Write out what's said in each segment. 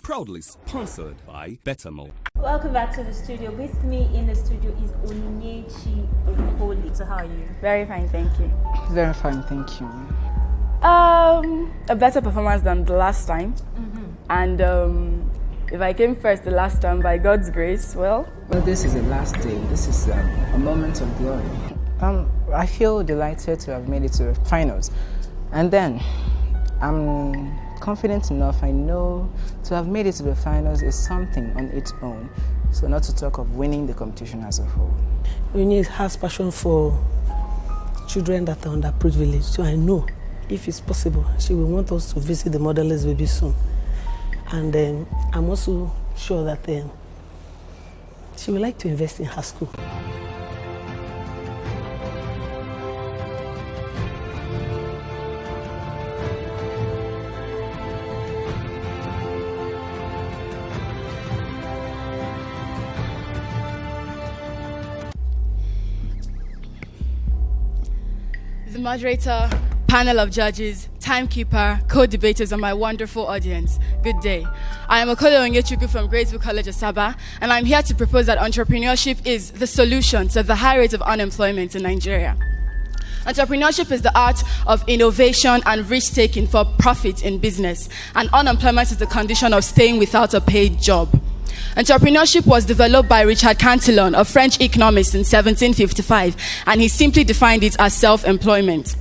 Proudly sponsored by Betamo. Welcome back to the studio. With me in the studio is Onyinyechi Okoli. So how are you? Very fine, thank you. Very fine, thank you. A better performance than the last time. And if I came first the last time, by God's grace, well, this is the last day. This is a moment of glory. I feel delighted to have made it to the finals. And then, I'm confident enough, I know, to have made it to the finals is something on its own. So not to talk of winning the competition as a whole. Uni has passion for children that are underprivileged. So I know, if it's possible, she will want us to visit the motherless baby soon. And I'm also sure that she would like to invest in her school. the moderator, panel of judges, timekeeper, co-debaters, and my wonderful audience, good day. I am Okole Onyechukwu from Graceville College, Asaba, and I'm here to propose that entrepreneurship is the solution to the high rate of unemployment in Nigeria. Entrepreneurship is the art of innovation and risk-taking for profit in business, and unemployment is the condition of staying without a paid job. Entrepreneurship was developed by Richard Cantillon, a French economist, in 1755, and he simply defined it as self-employment.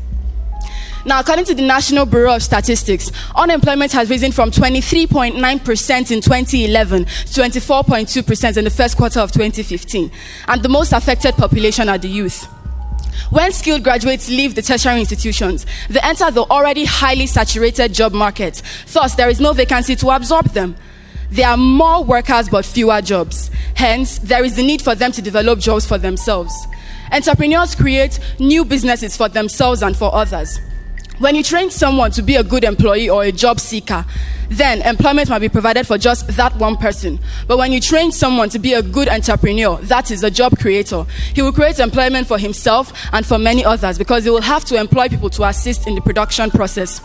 Now, according to the National Bureau of Statistics, unemployment has risen from 23.9% in 2011 to 24.2% in the first quarter of 2015, and the most affected population are the youth. When skilled graduates leave the tertiary institutions, they enter the already highly saturated job market. Thus, there is no vacancy to absorb them. There are more workers but fewer jobs. Hence, there is the need for them to develop jobs for themselves. Entrepreneurs create new businesses for themselves and for others. When you train someone to be a good employee or a job seeker, then employment might be provided for just that one person. But when you train someone to be a good entrepreneur, that is a job creator, he will create employment for himself and for many others, because he will have to employ people to assist in the production process.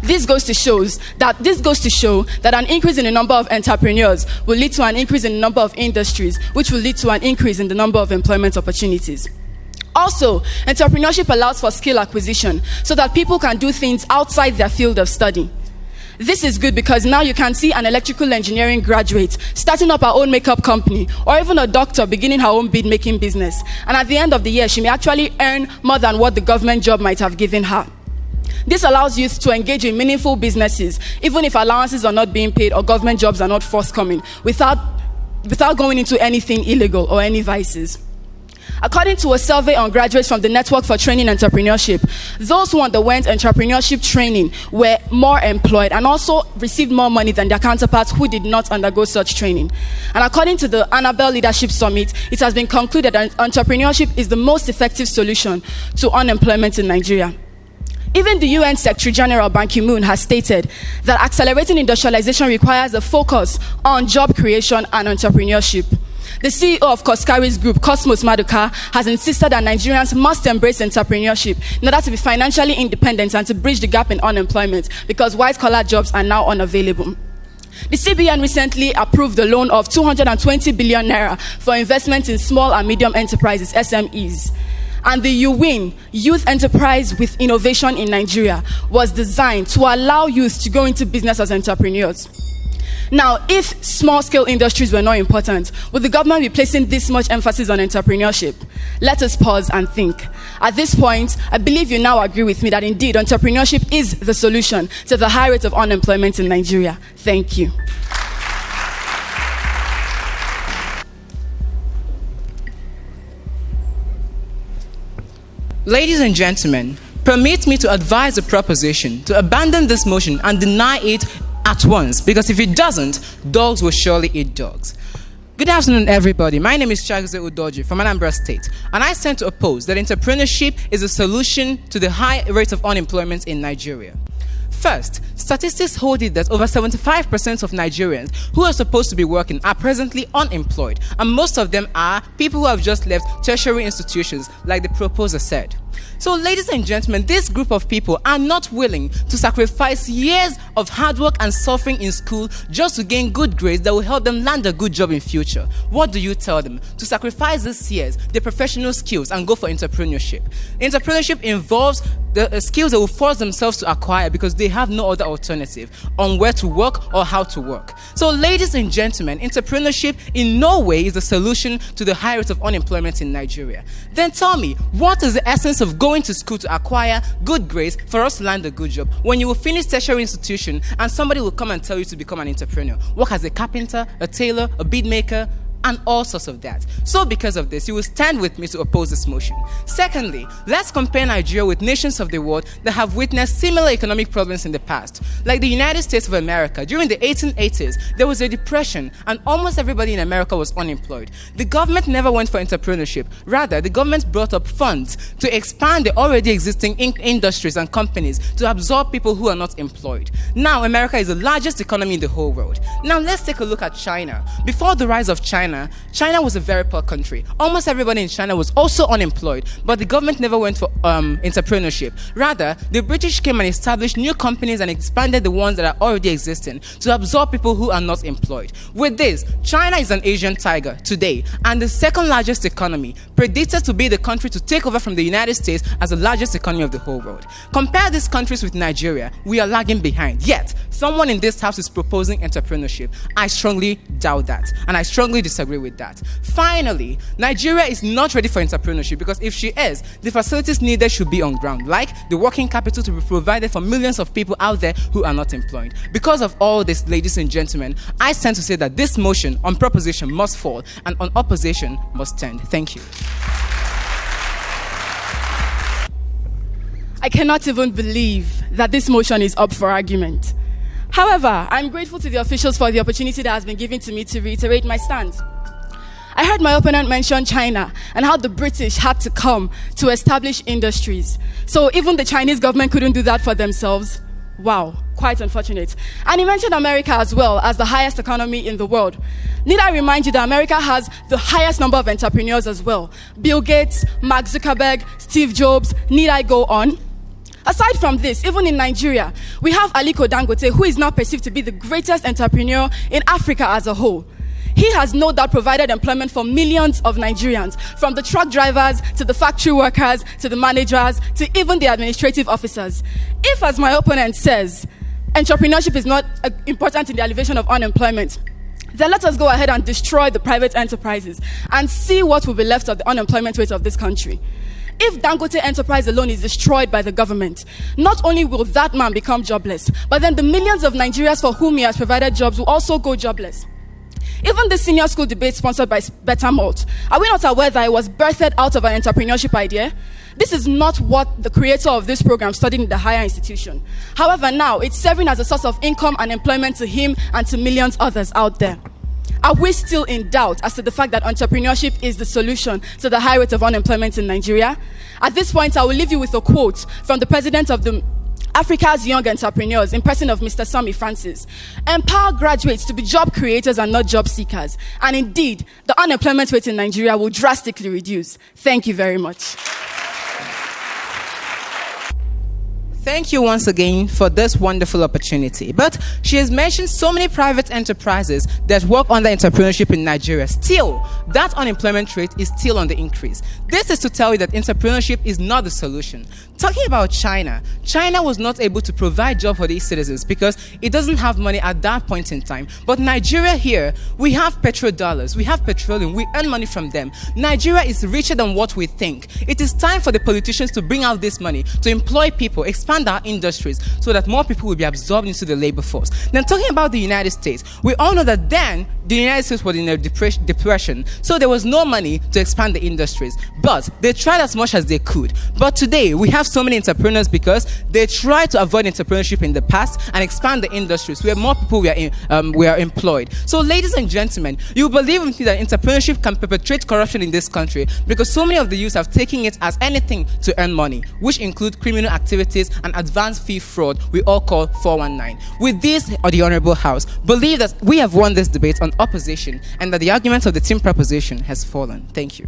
This goes to show that an increase in the number of entrepreneurs will lead to an increase in the number of industries, which will lead to an increase in the number of employment opportunities. Also, entrepreneurship allows for skill acquisition so that people can do things outside their field of study. This is good because now you can see an electrical engineering graduate starting up her own makeup company, or even a doctor beginning her own bead-making business. And at the end of the year, she may actually earn more than what the government job might have given her. This allows youth to engage in meaningful businesses, even if allowances are not being paid or government jobs are not forthcoming, without going into anything illegal or any vices. According to a survey on graduates from the Network for Training Entrepreneurship, those who underwent entrepreneurship training were more employed and also received more money than their counterparts who did not undergo such training. And according to the Annabelle Leadership Summit, it has been concluded that entrepreneurship is the most effective solution to unemployment in Nigeria. Even the UN Secretary General Ban Ki-moon has stated that accelerating industrialization requires a focus on job creation and entrepreneurship. The CEO of Koskari's group, Cosmos Maduka, has insisted that Nigerians must embrace entrepreneurship in order to be financially independent and to bridge the gap in unemployment, because white-collar jobs are now unavailable. The CBN recently approved the loan of 220 billion naira for investment in small and medium enterprises, SMEs. And the UWIN, Youth Enterprise with Innovation in Nigeria, was designed to allow youth to go into business as entrepreneurs. Now, if small-scale industries were not important, would the government be placing this much emphasis on entrepreneurship? Let us pause and think. At this point, I believe you now agree with me that indeed entrepreneurship is the solution to the high rate of unemployment in Nigeria. Thank you. Ladies and gentlemen, permit me to advise the proposition to abandon this motion and deny it at once, because if it doesn't, dogs will surely eat dogs. Good afternoon, everybody. My name is Chagze Udoji from Anambra State, and I stand to oppose that entrepreneurship is a solution to the high rate of unemployment in Nigeria. First, statistics hold it that over 75% of Nigerians who are supposed to be working are presently unemployed, and most of them are people who have just left tertiary institutions, like the proposer said. So, ladies and gentlemen, this group of people are not willing to sacrifice years of hard work and suffering in school just to gain good grades that will help them land a good job in future. What do you tell them? To sacrifice these years, their professional skills, and go for entrepreneurship. Entrepreneurship involves the skills they will force themselves to acquire because they have no other alternative on where to work or how to work. So, ladies and gentlemen, entrepreneurship in no way is the solution to the high rate of unemployment in Nigeria. Then tell me, what is the essence of going to school to acquire good grades for us to land a good job when you will finish tertiary institution and somebody will come and tell you to become an entrepreneur? Work as a carpenter, a tailor, a bead maker, and all sorts of that. So because of this, you will stand with me to oppose this motion. Secondly, let's compare Nigeria with nations of the world that have witnessed similar economic problems in the past. Like the United States of America, during the 1880s, there was a depression and almost everybody in America was unemployed. The government never went for entrepreneurship. Rather, the government brought up funds to expand the already existing industries and companies to absorb people who are not employed. Now, America is the largest economy in the whole world. Now, let's take a look at China. Before the rise of China was a very poor country. Almost everybody in China was also unemployed, but the government never went for entrepreneurship. Rather, the British came and established new companies and expanded the ones that are already existing to absorb people who are not employed. With this, China is an Asian tiger today and the second largest economy, predicted to be the country to take over from the United States as the largest economy of the whole world. Compare these countries with Nigeria, we are lagging behind. Yet, someone in this house is proposing entrepreneurship. I strongly doubt that, and I strongly disagree with that. Finally, Nigeria is not ready for entrepreneurship because if she is, the facilities needed should be on ground, like the working capital to be provided for millions of people out there who are not employed. Because of all this, ladies and gentlemen, I stand to say that this motion on proposition must fall and on opposition must stand. Thank you. I cannot even believe that this motion is up for argument. However, I'm grateful to the officials for the opportunity that has been given to me to reiterate my stand. I heard my opponent mention China and how the British had to come to establish industries. So even the Chinese government couldn't do that for themselves. Wow, quite unfortunate. And he mentioned America as well as the highest economy in the world. Need I remind you that America has the highest number of entrepreneurs as well. Bill Gates, Mark Zuckerberg, Steve Jobs, need I go on? Aside from this, even in Nigeria, we have Aliko Dangote, who is now perceived to be the greatest entrepreneur in Africa as a whole. He has no doubt provided employment for millions of Nigerians, from the truck drivers to the factory workers to the managers to even the administrative officers. If, as my opponent says, entrepreneurship is not important in the alleviation of unemployment, then let us go ahead and destroy the private enterprises and see what will be left of the unemployment rate of this country. If Dangote Enterprise alone is destroyed by the government, not only will that man become jobless, but then the millions of Nigerians for whom he has provided jobs will also go jobless. Even the senior school debate sponsored by Bettermalt, are we not aware that it was birthed out of an entrepreneurship idea? This is not what the creator of this program studied in the higher institution. However, now it's serving as a source of income and employment to him and to millions others out there. Are we still in doubt as to the fact that entrepreneurship is the solution to the high rate of unemployment in Nigeria? At this point, I will leave you with a quote from the president of the Africa's Young Entrepreneurs, in person of Mr. Sami Francis. Empower graduates to be job creators and not job seekers. And indeed, the unemployment rate in Nigeria will drastically reduce. Thank you very much. Thank you once again for this wonderful opportunity. But she has mentioned so many private enterprises that work under entrepreneurship in Nigeria. Still, that unemployment rate is still on the increase. This is to tell you that entrepreneurship is not the solution. Talking about China, China was not able to provide jobs for these citizens because it doesn't have money at that point in time. But Nigeria here, we have petrodollars, we have petroleum, we earn money from them. Nigeria is richer than what we think. It is time for the politicians to bring out this money, to employ people, expand our industries so that more people will be absorbed into the labor force. Then talking about the United States, we all know that then the United States was in a depression, so there was no money to expand the industries. But they tried as much as they could. But today, we have so many entrepreneurs because they tried to avoid entrepreneurship in the past and expand the industries where more people were employed. So, ladies and gentlemen, you believe with me that entrepreneurship can perpetrate corruption in this country because so many of the youths have taken it as anything to earn money, which include criminal activities and advanced fee fraud we all call 419. With this, or the Honorable House, believe that we have won this debate on opposition and that the argument of the team proposition has fallen. Thank you.